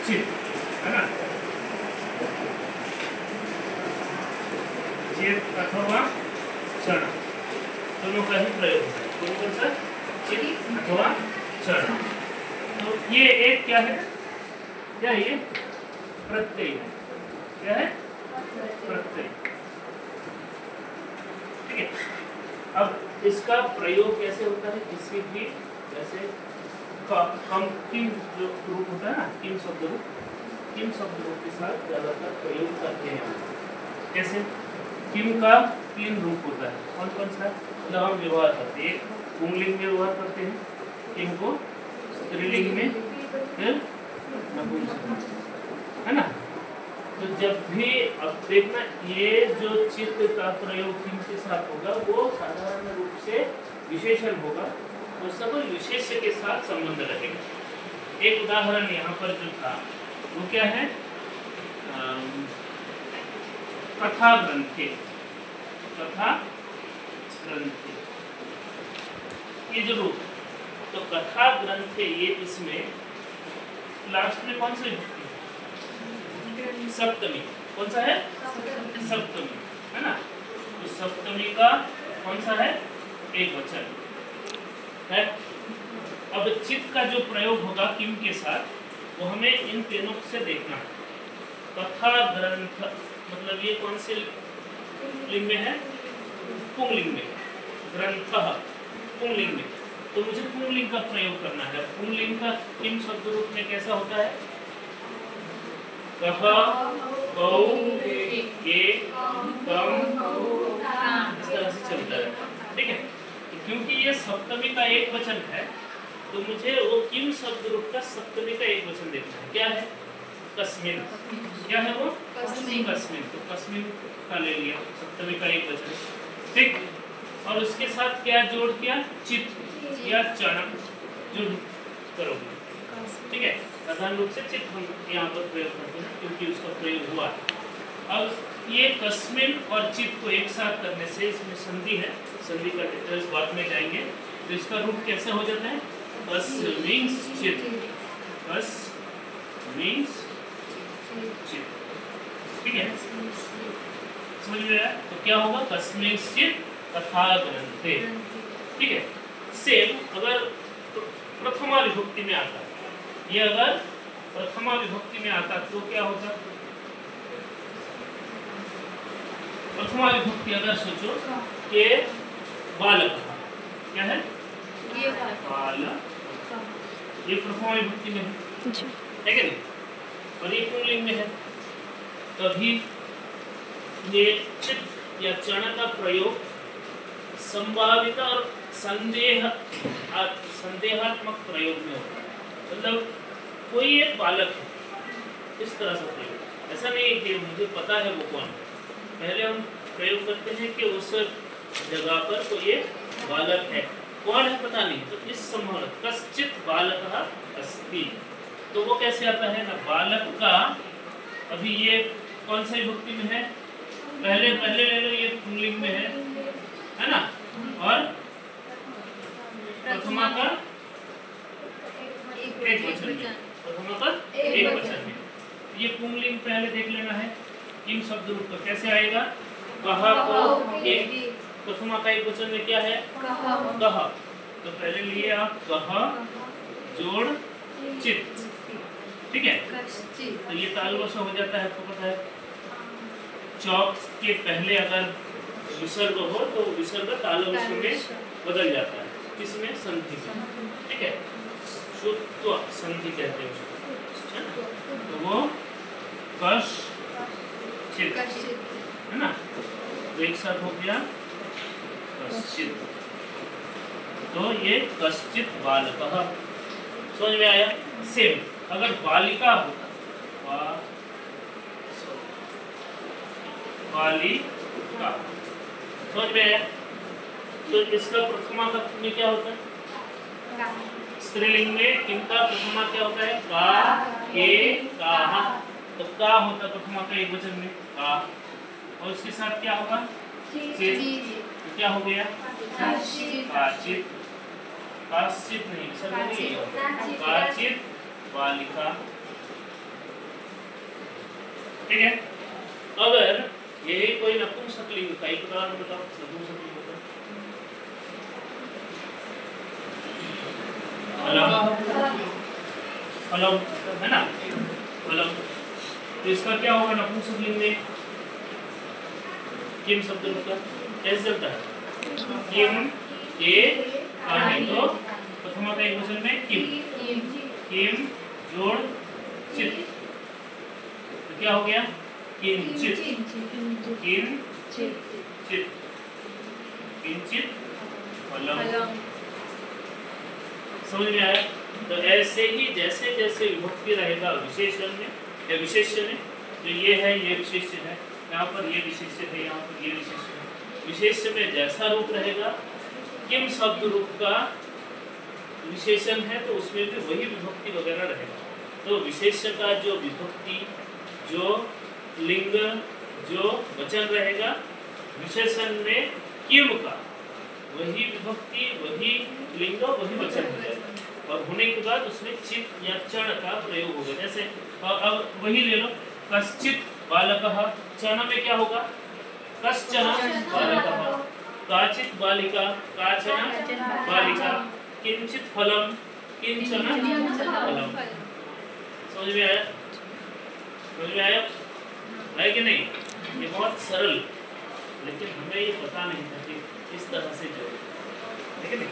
चित, है ना, चित अथवा क्षण दोनों का ही प्रयोग होता है। कौन सा? चित अथवा क्षण। तो ये एक क्या है? क्या ये प्रत्यय है? क्या है? प्रत्यय। ठीक है। अब इसका प्रयोग कैसे होता है? किसी भी जैसे कम किम जो रूप होता है ना, किम शब्द रूप, किम शब्द रूप के साथ ज्यादातर प्रयोग करते हैं। कैसे? किम का 3 रूप होता है। कौन कौन सा? मतलब हम व्यवहार करते हैं, एक पुंलिंग में व्यवहार करते हैं किम को, स्त्रीलिंग में, फिर नपुंसक, है ना। तो जब भी अब देखना, ये जो चित्त का प्रयोग किम के साथ होगा वो साधारण रूप से विशेषण होगा, वो सब विशेष्य के साथ संबंध रखेगा। एक उदाहरण यहाँ पर जो था वो क्या है? कथा ग्रंथे, कथा ग्रंथे, ये जो रूप, तो कथा ग्रंथे, ये इसमें लास्ट में कौन सी सप्तमी, कौन सा है? सप्तमी, है ना। तो सप्तमी का कौन सा है? एक वचन है। अब चित्त का जो प्रयोग होगा किम के साथ, वो हमें इन तीनों से देखना है। कथा ग्रंथ मतलब ये कौन से लिंग में है? पुंलिंग में। ग्रंथ पुंलिंग में, तो मुझे पुंलिंग का प्रयोग करना है। पुंलिंग का किम शब्द रूप में कैसा होता है? कह, कौ, के, कम, इस तरह से चलता है। ठीक है। तो क्योंकि ये सप्तमी का एक वचन है, तो मुझे वो किम शब्द रूप का सप्तमी का एक वचन देखना है। क्या है? कस्मिन। क्या है वो? कस्मिन। तो कस्मिन का ले लिया, सप्तमी का एक वचन। ठीक। और उसके साथ क्या जोड़ किया? चित या चरण जोड़ करोगे। ठीक है। साधारण रूप से चित हम यहाँ पर प्रयोग करते हैं क्योंकि उसका प्रयोग हुआ। अब ये कस्मिन और चित को एक साथ करने से इसमें संधि है, संधि का डिटेल्स बाद में जाएंगे। तो इसका रूप कैसे हो जाता है? कस्मिंस चित, कस्मिंस चित। ठीक है, समझ में आया? तो क्या होगा? कस्मिंस चित कथा ग्रंथे। ठीक है। सेम अगर प्रथमा विभक्ति में आता, ये अगर प्रथमा विभक्ति में आता तो क्या होता? प्रथमा विभक्ति अगर सोचो कि बालक, क्या है? बालक, ये प्रथमा विभक्ति में है कि नहीं? और ये पुंलिंग में है। तो अभी ये चित या चरण का प्रयोग संभावित और संदेहात्मक प्रयोग में होता है। मतलब कोई एक बालक है, इस तरह से प्रयोग। ऐसा नहीं कि मुझे पता है वो कौन। पहले हम प्रयोग करते हैं कि उस जगह पर कोई एक बालक है, कौन है पता नहीं। तो इस संभावना कश्चित बालकः अस्ति, तो वो कैसे आता है ना? बालक का अभी ये कौन सी विभक्ति में है? पहले ले लो, ये पुंलिंग में है ना। और प्रथमा का एक वचन में, प्रथमा का एक वचन में। ये पुंलिंग पहले देख लेना है। किम शब्द रूप का कैसे आएगा? कहा को एक, प्रथमा का एक वचन में क्या है? कहा। तो पहले लिए आप कहा जोड़ चित। ठीक है। तो ये तालवश हो जाता है, आपको पता है। चौक के पहले अगर विसर्ग हो तो विसर्ग तालवश में बदल जाता है। किसमें? संधि में। ठीक है। शुत्व संधि कहते हैं उसको, तो वो कश चित, है ना। तो एक साथ हो गया कश्चित। तो ये कश्चित बालकः, समझ में आया? सेम अगर बालिका होता, बालिका, समझ में आया? तो इसका प्रथमा का में क्या होता है? स्त्रीलिंग में किनका प्रथमा क्या होता है? का, के, काहा। तो का होता प्रथमा का एक वचन में का, और उसके साथ क्या होगा? चित। तो क्या हो गया? काचित। काचित नहीं, सब नहीं, काचित बालिका, ठीक है। अगर यही कोई नपुंसकलिंग का एक उदाहरण बताओ, नपुंसकलिंग होता है फलम, है ना, फलम। तो इसका क्या होगा नपुंसकलिंग में? किम शब्द होगा, कैसे चलता है? किम ए आने तो प्रथमा का एक वचन में किम जोड़ चित, तो क्या हो गया? किंचित, किंचित फलम। समझ में आया? तो ऐसे ही जैसे जैसे विभक्ति रहेगा विशेषण में या विशेष्य में, तो ये है, ये विशेष्य है, यहाँ पर ये विशेष्य है, यहाँ पर ये विशेष्य है। विशेष्य में जैसा रूप रहेगा, किम शब्द रूप का विशेषण है तो उसमें भी वही विभक्ति वगैरह रहेगा। तो विशेष्य का जो विभक्ति, जो लिंग, जो वचन रहेगा, विशेषण में किम का वही विभक्ति, वही लिंग, वही वचन रहेगा। और होने के बाद उसमें चित या चण का प्रयोग होगा। जैसे अब वही ले लो, कश्चित बालकः, चण में क्या होगा? कश्चन बालकः, काचित बालिका, काचन बालिका, किंचित फलम, किंचन फलम। समझ में आया? समझ में आया है कि नहीं? ये बहुत सरल, लेकिन हमें ये पता नहीं था कि इस तरह से जो, ठीक है नहीं?